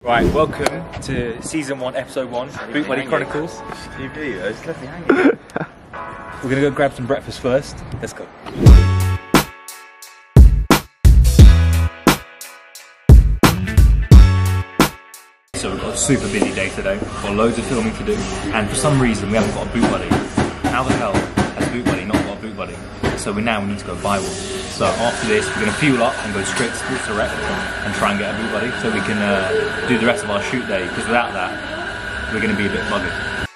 Right, welcome to Season 1, Episode 1, Boot Buddy Chronicles. It's left me hanging. We're gonna go grab some breakfast first. Let's go. So we've got a super busy day today. We've got loads of filming to do, and for some reason we haven't got a boot buddy. How the hell has Boot Buddy not got a boot buddy? So we need to go buy one. So after this, we're gonna fuel up and go straight to Sports Direct and try and get a boot buddy, so we can do the rest of our shoot day. Because without that, we're gonna be a bit buggered.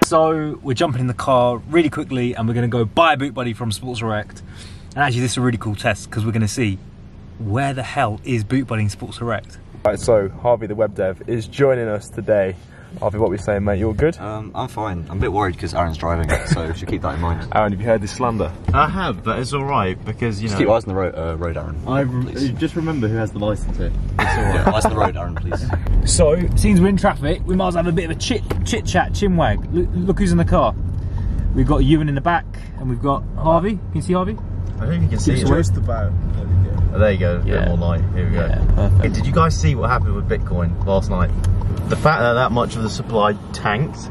So we're jumping in the car really quickly, and we're gonna go buy a boot buddy from Sports Direct. And actually, this is a really cool test because we're gonna see where the hell is boot buddy in Sports Direct. Right, so Harvey, the web dev, is joining us today. Harvey, what are we saying, mate? You all good? I'm fine. I'm a bit worried because Aaron's driving, so we should keep that in mind. Aaron, have you heard this slander? I have, but it's alright because, you know... Just keep eyes on the road, Aaron. Just remember who has the licence here. Yeah, eyes on the road, Aaron, please. So, since we're in traffic, we might as well have a bit of a chit chat, chinwag. Look who's in the car. We've got Ewan in the back, and we've got Harvey. Can you see Harvey? I don't think you can see it. Just about. Oh, there you go, a Yeah. bit more light. Here we go. Yeah, perfect. Hey, did you guys see what happened with Bitcoin last night? The fact that much of the supply tanked,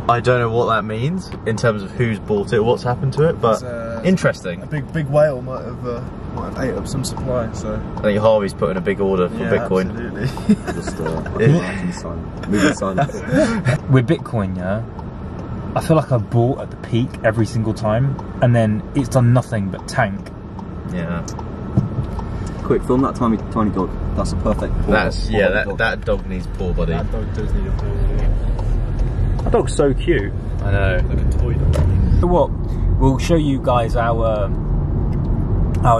I don't know what that means in terms of who's bought it, what's happened to it, but interesting. A big whale might have ate up some supply, so... I think Harvey's put in a big order for Bitcoin. Absolutely. Just moving silence. With Bitcoin, yeah, I feel like I've bought at the peak every single time, and then it's done nothing but tank. Yeah. Quick, film that tiny dog. That's a perfect. That dog needs paw buddy. That dog does need a paw. That dog's so cute. I know. Like a toy dog. So what? We'll show you guys our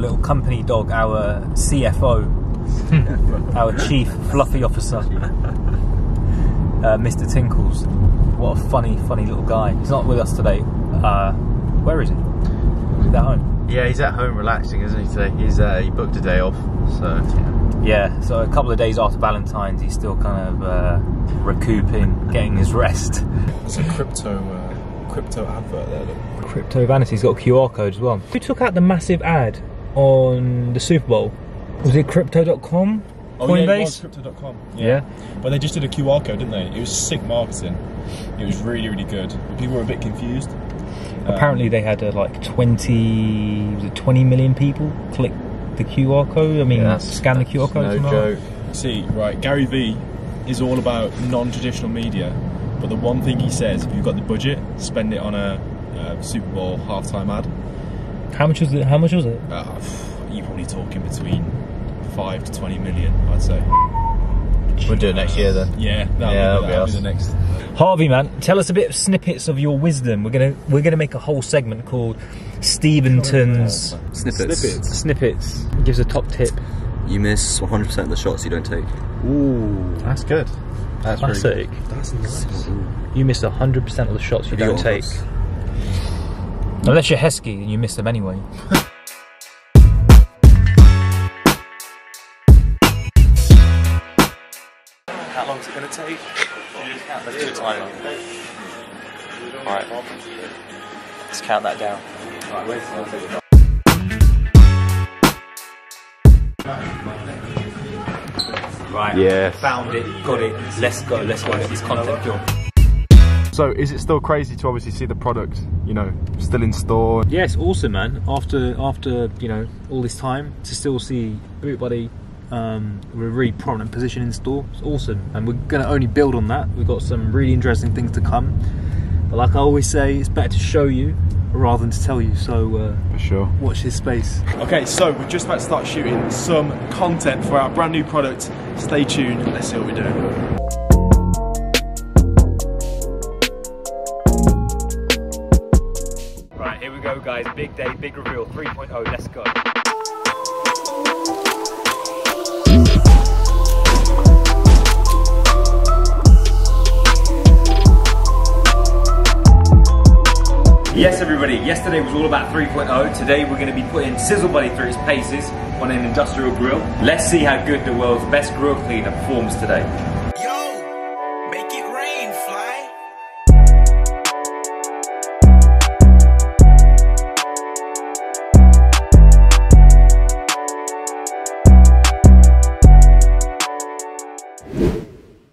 little company dog, our CFO, our Chief Fluffy Officer, Mr. Tinkles. What a funny little guy. He's not with us today. Where is he? He's at home. Yeah, he's at home relaxing, isn't he, today? He booked a day off, so... Yeah, so a couple of days after Valentine's, he's still kind of recouping, getting his rest. It's a crypto advert there, look. Crypto Vanity's got a QR code as well. Who took out the massive ad on the Super Bowl? Was it Crypto.com? Oh Coinbase? yeah, it was Crypto.com. Yeah. But they just did a QR code, didn't they? It was sick marketing. It was really good. But people were a bit confused. Apparently they had like 20 million people click the QR code. I mean, scan the QR code. No joke. See, right, Gary V is all about non-traditional media, but the one thing he says, if you've got the budget, spend it on a Super Bowl halftime ad. How much was it? You're probably talking between 5 to 20 million, I'd say. We'll do it next year then. Yeah, that'll be the next. Harvey, man, tell us a bit of snippets of your wisdom. We're gonna make a whole segment called Steventon's Snippets. Gives a top tip. You miss 100% of the shots you don't take. Ooh, That's good. That's classic. That's nice. You miss 100% of the shots you don't take. Unless you're Heskey, and you miss them anyway. How long is it going to take? Let's do a timer. Alright. Let's count that down. Right. Yeah. Found it. Got it. Let's go get this content film. So is it still crazy to obviously see the product, you know, still in store? Yeah, it's awesome, man. After you know all this time, to still see Boot Buddy with a really prominent position in store, it's awesome. And we're gonna only build on that. We've got some really interesting things to come. But like I always say, it's better to show you rather than to tell you. So For sure. watch this space. Okay, so we're just about to start shooting some content for our brand new product. Stay tuned. Let's see what we're doing. Right, here we go, guys. Big day, big reveal. 3.0. Let's go. Yes, everybody, yesterday was all about 3.0. Today we're going to be putting Sizzle Buddy through its paces on an industrial grill. Let's see how good the world's best grill cleaner performs today. Yo, make it rain, fly.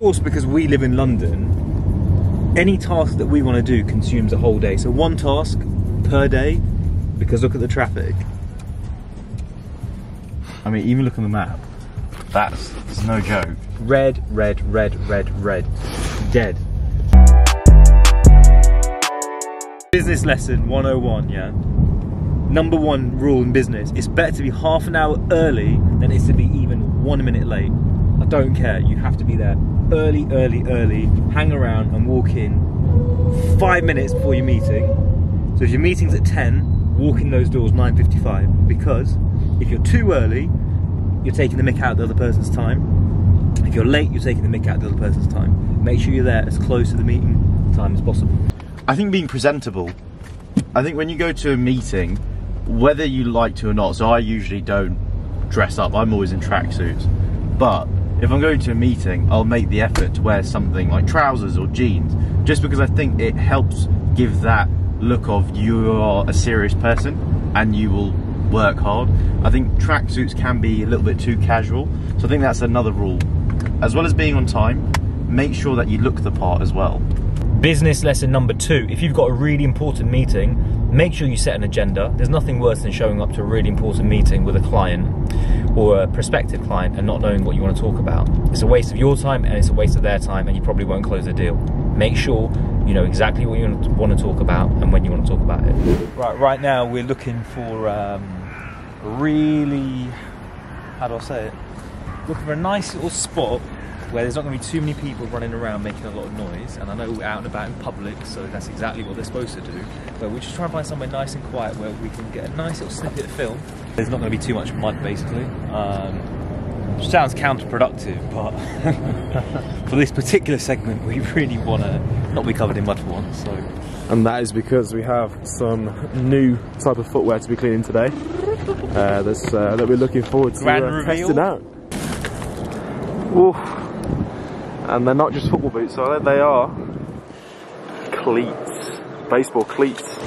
course, because we live in London, any task that we want to do consumes a whole day. So one task per day, because look at the traffic. I mean, even look on the map. It's no joke. Red, red, red, red, red. Dead. Business lesson 101, yeah? Number one rule in business, it's better to be half an hour early than it's to be even 1 minute late. I don't care, you have to be there early, early, early, hang around and walk in 5 minutes before your meeting. So if your meeting's at 10, walk in those doors 9:55, because if you're too early, you're taking the mick out of the other person's time. If you're late, you're taking the mick out of the other person's time. Make sure you're there as close to the meeting time as possible. I think being presentable. I think when you go to a meeting, whether you like to or not, so I usually don't dress up, I'm always in tracksuits. But if I'm going to a meeting, I'll make the effort to wear something like trousers or jeans, just because I think it helps give that look of you are a serious person and you will work hard. I think tracksuits can be a little bit too casual, so I think that's another rule. As well as being on time, make sure that you look the part as well. Business lesson number 2, if you've got a really important meeting, make sure you set an agenda. There's nothing worse than showing up to a really important meeting with a client or a prospective client and not knowing what you want to talk about. It's a waste of your time and it's a waste of their time, and you probably won't close the deal. Make sure you know exactly what you want to talk about and when you want to talk about it. Right now we're looking for really, how do I say it? Looking for a nice little spot where there's not going to be too many people running around making a lot of noise. And I know we're out and about in public, so that's exactly what they're supposed to do. But we're just trying to find somewhere nice and quiet where we can get a nice little snippet of film. There's not going to be too much mud, basically. Which sounds counterproductive, but for this particular segment, we really want to not be covered in mud for once. So. And that is because we have some new type of footwear to be cleaning today. That we're looking forward to testing out. Ooh. And they're not just football boots, are they? They are cleats, baseball cleats.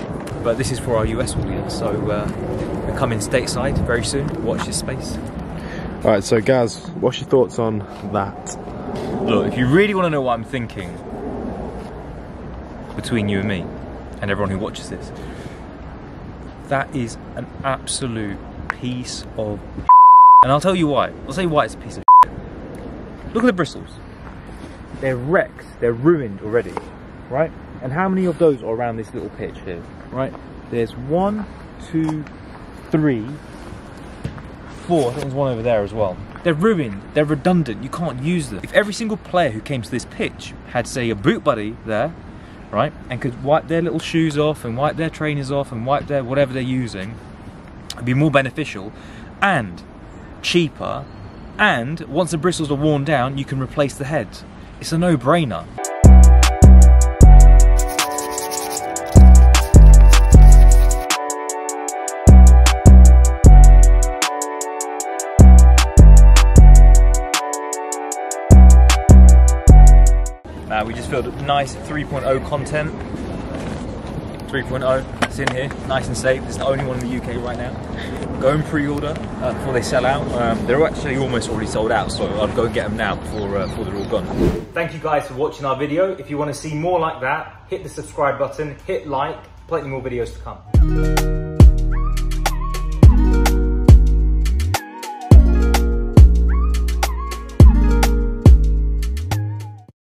But this is for our US audience, so we're coming stateside very soon. Watch this space. Alright, so Gaz, what's your thoughts on that? Look, if you really want to know what I'm thinking, between you and me, and everyone who watches this, that is an absolute piece of shit. And I'll tell you why. I'll tell you why it's a piece of shit. Look at the bristles. They're wrecked, they're ruined already, right? And how many of those are around this little pitch here, right? There's 1, 2, 3, 4, I think there's one over there as well. They're ruined, they're redundant, you can't use them. If every single player who came to this pitch had, say, a boot buddy there, right, and could wipe their little shoes off and wipe their trainers off and wipe their whatever they're using, it'd be more beneficial and cheaper, and once the bristles are worn down, you can replace the heads. It's a no-brainer. We just filled nice 3.0 content. 3.0, it's in here, nice and safe. It's the only one in the UK right now. Go and pre-order before they sell out. They're actually almost already sold out, so I'll go and get them now before they're all gone. Thank you guys for watching our video. If you want to see more like that, hit the subscribe button, hit like, plenty more videos to come.